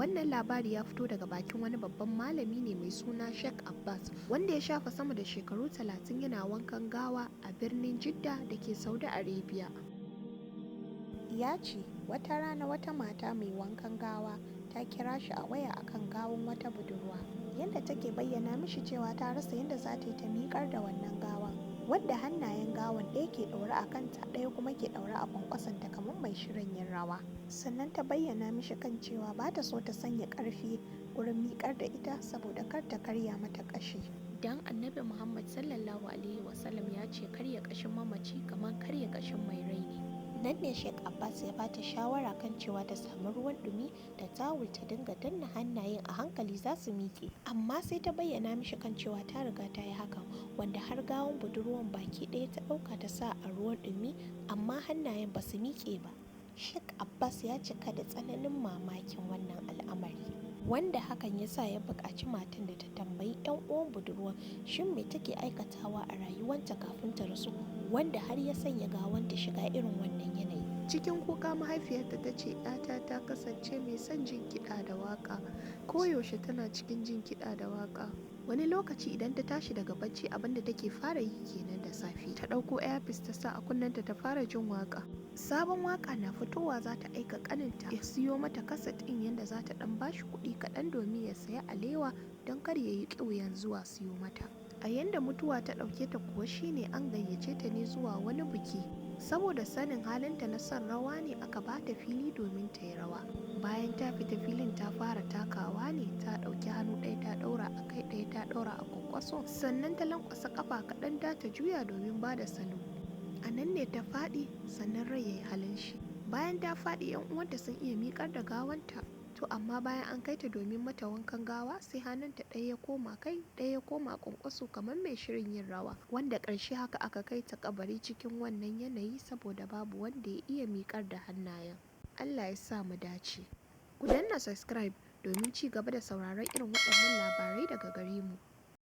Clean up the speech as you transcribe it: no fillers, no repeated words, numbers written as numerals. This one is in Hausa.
Wannan labari ya fito daga bakin wani babban malami ne mai suna Sheikh Abbas, wanda ya shafa sama da shekaru 30 yana wankan gawa a birnin Jidda da ke Saudi Arabia. Ya ce wata rana wata mata mai wankan gawa ta kira shi a waya akan gawun wata budurwa, yadda take bayyana mishi cewa ta rasa yadda za ta yi ta miƙar da wannan gawan, wadda hannayen gawan ɗaya ke ɗaure a kanta ɗaya kuma ke ɗaure a kwankwasonta kamar mai shirin yin rawa. Sannan ta bayyana mishi kan cewa ba ta so ta sanya ƙarfi wurin miƙar da ita saboda kar ta karya mata ƙashi. Dan Annabi Muhammad sallallahu alaihi wasallam ya ce karya ƙashin mamaci kamar karya ƙashin mai rai ne. Nan ne Sheikh Abbas ya bata shawara kan cewa ta samu ruwan ɗumi da tawul ta dinga danna hannayen a hankali za su miƙe, amma sai ta bayyana mishi kan cewa ta riga ta yi hakan, wanda har gawon budurwan baki ɗaya ta ɗauka ta sa a ruwan ɗumi amma hannayen ba su miƙe ba. Sheikh Abbas ya cika da tsananin mamakin wannan al'amari, wanda hakan ya sa ya buƙaci matan da ta tambayi 'yan uwan budurwa shin me take aikatawa a rayuwanta kafin ta rasu, wanda har ya sanya gawanta shiga irin wannan yanayi. Cikin kuka mahaifiyarta ta ce ‘yata ta kasance mai son jin kiɗa da waƙa, koyaushe tana cikin jin kiɗa da waƙa. Wani lokaci idan ta tashi daga bacci abinda take fara yi kenan da safe, ta ɗauko earpiece ta sa a kunnenta ta fara jin waƙa. Sabon waƙa na fitowa za ta aika ƙaninta ya siyo mata kaset ɗin yadda za ta ɗan bashi kuɗi kaɗan domin ya saya alewa don kar ya yi ƙiuyan zuwa siyo mata. A yanda mutuwa ta ɗauke ta kuwa shine an gayyace ta ne zuwa wani biki, saboda sanin halinta na son rawa ne aka ba ta fili domin ta yi rawa. Bayan ta fita filin ta fara takawa ne, ta ɗauki hannu ɗaya ta ɗaura a kai ɗaya ta ɗaura a kwankwaso, sannan ta lankwasa ƙafa kaɗan da ta juya domin ba da salo. A nan ne ta faɗi sannan rai ya yi halin shi. Bayan ta faɗi 'yan uwanta sun iya miƙar da gawanta, to amma bayan an kai ta domin mata wankan gawa sai hannunta ɗaya ya koma kai ɗaya ya koma kwankwaso kamar mai shirin yin rawa, wanda ƙarshe haka aka kai ta kabari cikin wannan yanayi saboda babu wanda ya iya miƙar da hannayen. Allah ya sa mu dace. Ku danna subscribe domin ci gaba da sauraron irin waɗannan labarai daga gare mu.